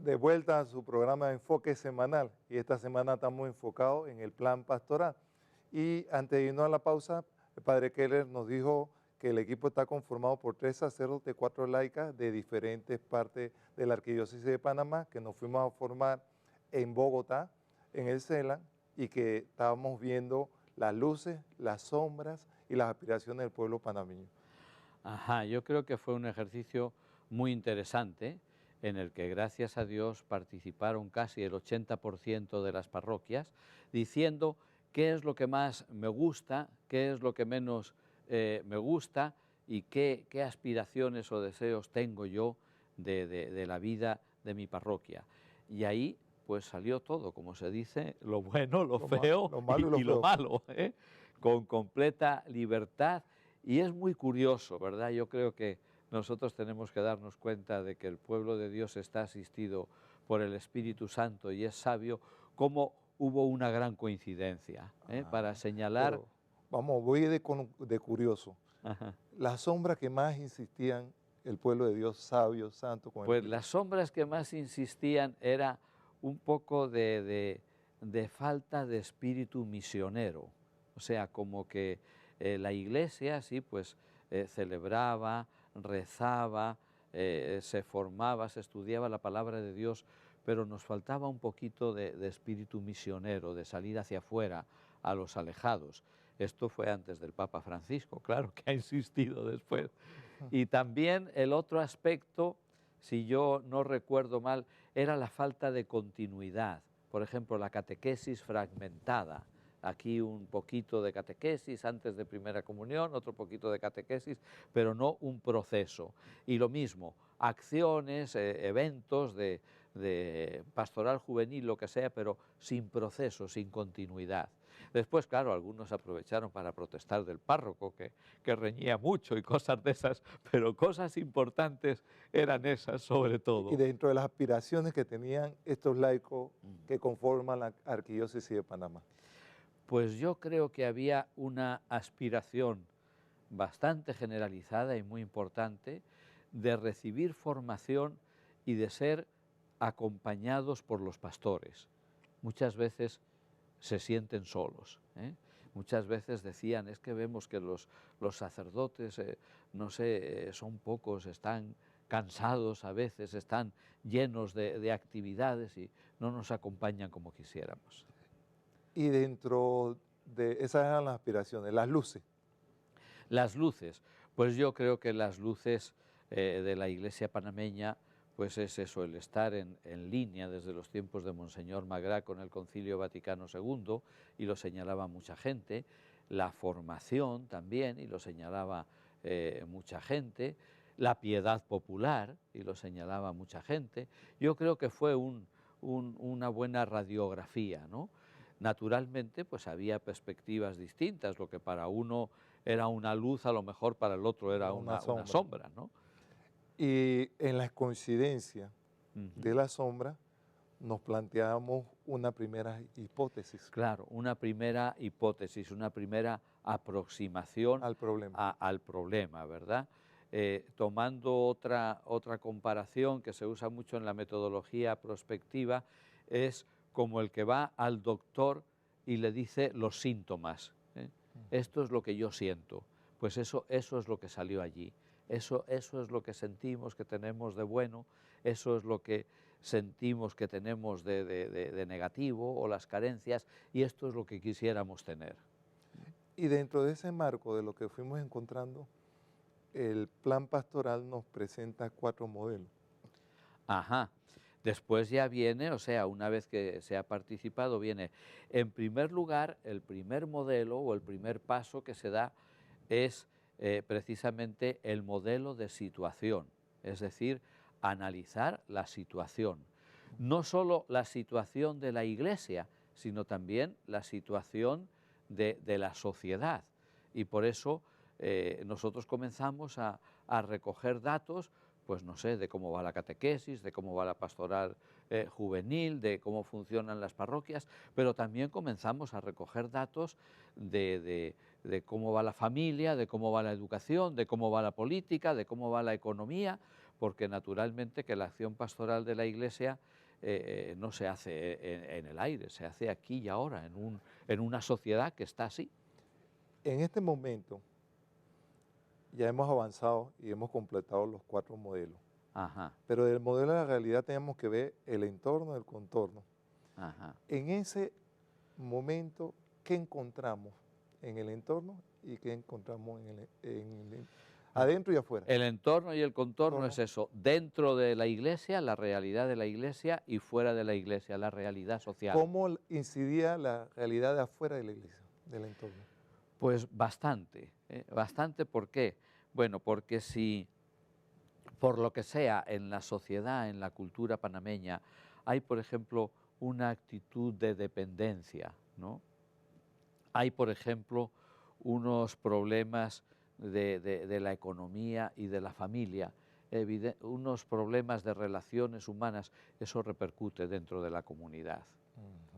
de vuelta a su programa de enfoque semanal y esta semana estamos enfocados en el plan pastoral. Y antes de irnos a la pausa, el padre Keller nos dijo que el equipo está conformado por 3 sacerdotes, 4 laicas de diferentes partes de la Arquidiócesis de Panamá, que nos fuimos a formar en Bogotá, en el CELAN, y que estábamos viendo las luces, las sombras y las aspiraciones del pueblo panameño. Ajá, yo creo que fue un ejercicio muy interesante en el que gracias a Dios participaron casi el 80% de las parroquias, diciendo qué es lo que más me gusta, qué es lo que menos me gusta y qué aspiraciones o deseos tengo yo de la vida de mi parroquia. Y ahí pues salió todo, como se dice, lo bueno, lo feo Lo malo y lo y lo feo. malo, con completa libertad. Y es muy curioso, ¿verdad? Yo creo que nosotros tenemos que darnos cuenta de que el pueblo de Dios está asistido por el Espíritu Santo y es sabio, como hubo una gran coincidencia para señalar. Pero vamos, de curioso. Ajá. Las sombras que más insistían el pueblo de Dios, sabio, santo, con el Pues Espíritu. las sombras que más insistían era un poco de falta de espíritu misionero. O sea, como que la iglesia, sí, pues celebraba, rezaba, se formaba, se estudiaba la palabra de Dios, pero nos faltaba un poquito de espíritu misionero, de salir hacia afuera, a los alejados. Esto fue antes del Papa Francisco, claro, que ha insistido después. Y también el otro aspecto, si yo no recuerdo mal, era la falta de continuidad. Por ejemplo, la catequesis fragmentada. Aquí un poquito de catequesis antes de primera comunión, otro poquito de catequesis, pero no un proceso. Y lo mismo, acciones, eventos de pastoral juvenil, lo que sea, pero sin proceso, sin continuidad. Después, claro, algunos aprovecharon para protestar del párroco, que reñía mucho y cosas de esas, pero cosas importantes eran esas sobre Y todo. dentro de las aspiraciones que tenían estos laicos que conforman la Arquidiócesis de Panamá. Pues yo creo que había una aspiración bastante generalizada y muy importante de recibir formación y de ser acompañados por los pastores. Muchas veces se sienten solos. Muchas veces decían, es que vemos que los sacerdotes, no sé, son pocos, están cansados a veces, están llenos de actividades y no nos acompañan como quisiéramos. Y dentro de esas eran las aspiraciones, las luces. Las luces, pues yo creo que las luces de la iglesia panameña, pues es eso, el estar en línea desde los tiempos de Monseñor Magrá con el Concilio Vaticano II, y lo señalaba mucha gente, la formación también, y lo señalaba mucha gente, la piedad popular, y lo señalaba mucha gente. Yo creo que fue una buena radiografía, ¿no? Naturalmente, pues había perspectivas distintas, lo que para uno era una luz, a lo mejor para el otro era Una una sombra. sombra, ¿no? Y en las coincidencias de Ujú. la sombra nos planteamos una primera hipótesis Claro, una primera hipótesis, una primera aproximación al problema. al problema, ¿verdad? Tomando otra comparación que se usa mucho en la metodología prospectiva, es como el que va al doctor y le dice los síntomas. Esto es lo que yo siento. Pues eso es lo que salió allí. Eso es lo que sentimos que tenemos de bueno, eso es lo que sentimos que tenemos de negativo o las carencias, y esto es lo que quisiéramos tener. Y dentro de ese marco de lo que fuimos encontrando, el plan pastoral nos presenta 4 modelos. Ajá. Después ya viene, o sea, una vez que se ha participado, viene, en primer lugar, el primer modelo o el primer paso que se da es precisamente el modelo de situación, es decir, analizar la situación. No solo la situación de la Iglesia, sino también la situación de la sociedad. Y por eso nosotros comenzamos a recoger datos, pues no sé, de cómo va la catequesis, de cómo va la pastoral juvenil, de cómo funcionan las parroquias, pero también comenzamos a recoger datos de cómo va la familia, de cómo va la educación, de cómo va la política, de cómo va la economía, porque naturalmente que la acción pastoral de la Iglesia no se hace en el aire, se hace aquí y ahora, en una sociedad que está así. En este momento ya hemos avanzado y hemos completado los 4 modelos, Ajá, pero del modelo de la realidad tenemos que ver el entorno, el contorno. ajá. En ese momento, ¿qué encontramos en el entorno y qué encontramos adentro y afuera? El entorno y el contorno Entorno. es eso, dentro de la iglesia, la realidad de la iglesia, y fuera de la iglesia, la realidad social. ¿Cómo incidía la realidad de afuera de la iglesia, del entorno? Pues bastante, bastante. ¿Por qué? Bueno, porque si por lo que sea en la sociedad, en la cultura panameña, hay, por ejemplo, una actitud de dependencia, ¿no? Hay, por ejemplo, unos problemas de la economía y de la familia, unos problemas de relaciones humanas, eso repercute dentro de la comunidad.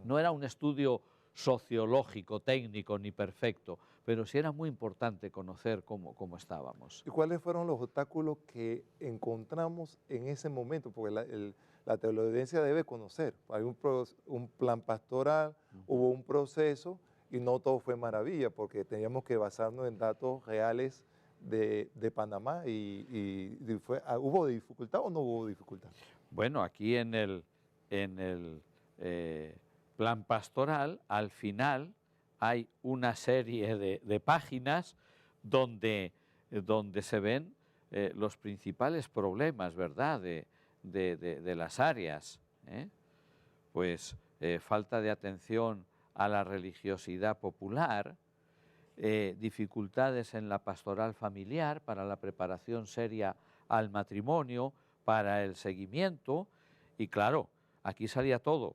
No era un estudio sociológico, técnico ni perfecto, pero sí era muy importante conocer cómo estábamos. ¿Y cuáles fueron los obstáculos que encontramos en ese momento? Porque la teleaudiencia debe conocer. Hay un plan pastoral, hubo un proceso y no todo fue maravilla porque teníamos que basarnos en datos reales de Panamá ¿hubo dificultad o no hubo dificultad? Bueno, aquí en el plan pastoral, al final hay una serie de páginas donde se ven los principales problemas, ¿verdad?, de las áreas, ¿eh? Pues falta de atención a la religiosidad popular, dificultades en la pastoral familiar para la preparación seria al matrimonio, para el seguimiento, y claro, aquí salía todo: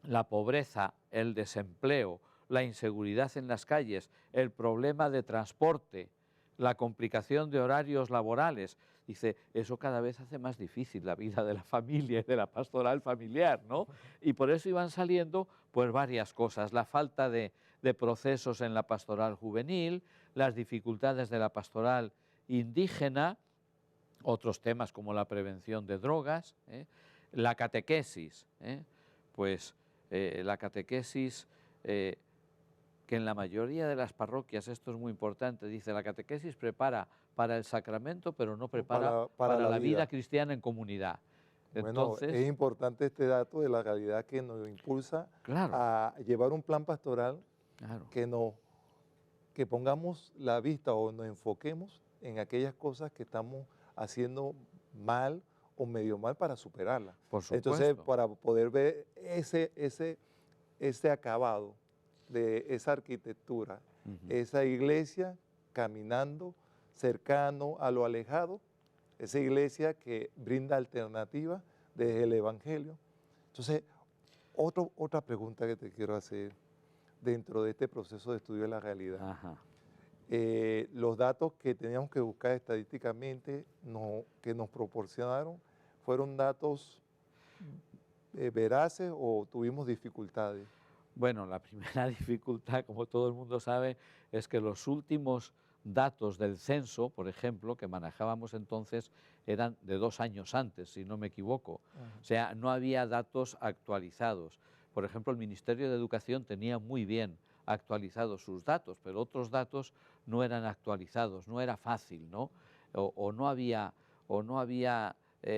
la pobreza, el desempleo, la inseguridad en las calles, el problema de transporte, la complicación de horarios laborales. Dice, eso cada vez hace más difícil la vida de la familia y de la pastoral familiar, ¿no? Y por eso iban saliendo pues varias cosas: la falta de procesos en la pastoral juvenil, las dificultades de la pastoral indígena, otros temas como la prevención de drogas, la catequesis, pues la catequesis, que en la mayoría de las parroquias, esto es muy importante, dice, la catequesis prepara para el sacramento, pero no prepara para la vida cristiana en comunidad. Bueno, Entonces, es importante este dato de la realidad que nos impulsa claro, a llevar un plan pastoral claro, que pongamos la vista o nos enfoquemos en aquellas cosas que estamos haciendo mal o medio mal para superarlas. por Entonces, supuesto. para poder ver ese acabado de esa arquitectura, Ujú. esa iglesia caminando cercano a lo alejado, esa iglesia que brinda alternativas desde el Evangelio. Entonces, otra pregunta que te quiero hacer dentro de este proceso de estudio de la realidad. Ajá. Los datos que teníamos que buscar estadísticamente que nos proporcionaron fueron datos veraces o tuvimos dificultades. Bueno, la primera dificultad, como todo el mundo sabe, es que los últimos datos del censo, por ejemplo, que manejábamos entonces, eran de 2 años antes, si no me equivoco. O sea, no había datos actualizados. Por ejemplo, el Ministerio de Educación tenía muy bien actualizados sus datos, pero otros datos no eran actualizados, no era fácil, ¿no? O no había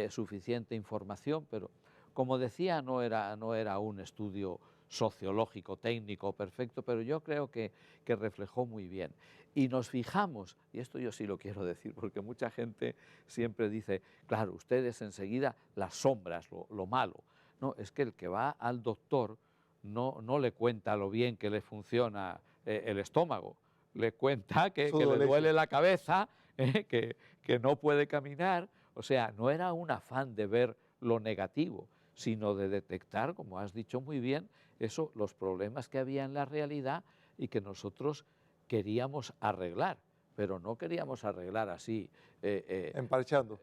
suficiente información, pero como decía, no era un estudio sociológico, técnico, perfecto, pero yo creo que reflejó muy bien. Y nos fijamos, y esto yo sí lo quiero decir, porque mucha gente siempre dice, claro, ustedes enseguida las sombras, lo malo. No, es que el que va al doctor no le cuenta lo bien que le funciona el estómago, le cuenta que le duele la cabeza, que no puede caminar. O sea, no era un afán de ver lo negativo, sino de detectar, como has dicho muy bien, los problemas que había en la realidad y que nosotros queríamos arreglar, pero no queríamos arreglar así, emparchando,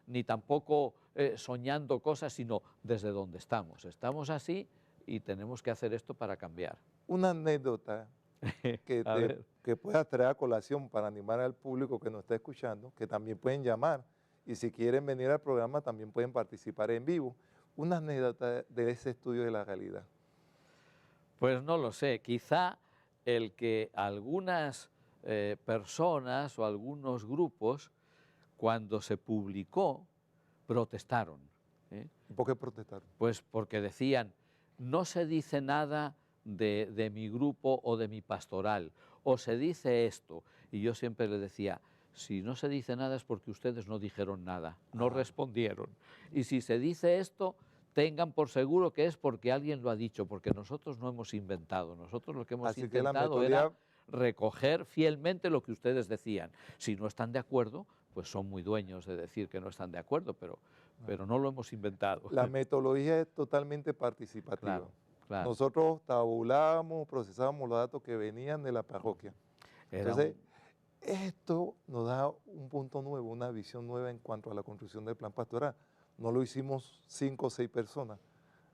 ni tampoco soñando cosas, sino desde donde estamos. Estamos así y tenemos que hacer esto para cambiar. Una anécdota A ver. que pueda traer a colación para animar al público que nos está escuchando, que también pueden llamar y si quieren venir al programa también pueden participar en vivo. una anécdota de ese estudio de la realidad. Pues no lo sé, quizá el que algunas personas o algunos grupos, cuando se publicó, protestaron. ¿Por qué protestaron? Pues porque decían, no se dice nada de mi grupo o de mi pastoral, o se dice esto. Y yo siempre les decía, si no se dice nada es porque ustedes no dijeron nada, no respondieron. Y si se dice esto, tengan por seguro que es porque alguien lo ha dicho, porque nosotros no hemos inventado. Nosotros lo que hemos Así que la intentado metodología, era recoger fielmente lo que ustedes decían. Si no están de acuerdo, pues son muy dueños de decir que no están de acuerdo, pero no lo hemos inventado. la metodología es totalmente participativa. Claro, claro. Nosotros tabulábamos, procesábamos los datos que venían de la parroquia. Era Entonces, esto nos da un punto nuevo, una visión nueva en cuanto a la construcción del plan pastoral. No lo hicimos 5 o 6 personas.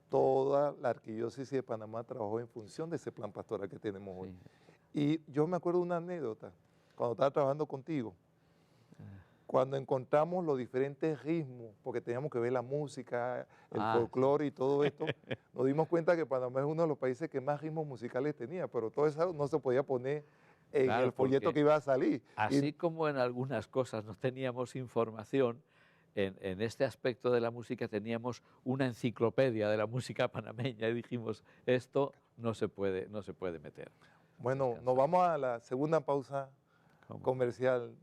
Toda la arquidiócesis de Panamá trabajó en función de ese plan pastoral que tenemos hoy. sí. Y yo me acuerdo de una anécdota, cuando estaba trabajando contigo, cuando encontramos los diferentes ritmos, porque teníamos que ver la música, el folclore y todo esto, nos dimos cuenta que Panamá es uno de los países que más ritmos musicales tenía, pero todo eso no se podía poner en Claro, el folleto porque que iba a salir. Así como en algunas cosas no teníamos información, en este aspecto de la música teníamos una enciclopedia de la música panameña y dijimos, esto no se puede meter. Bueno, nos vamos a la segunda pausa ¿Cómo? comercial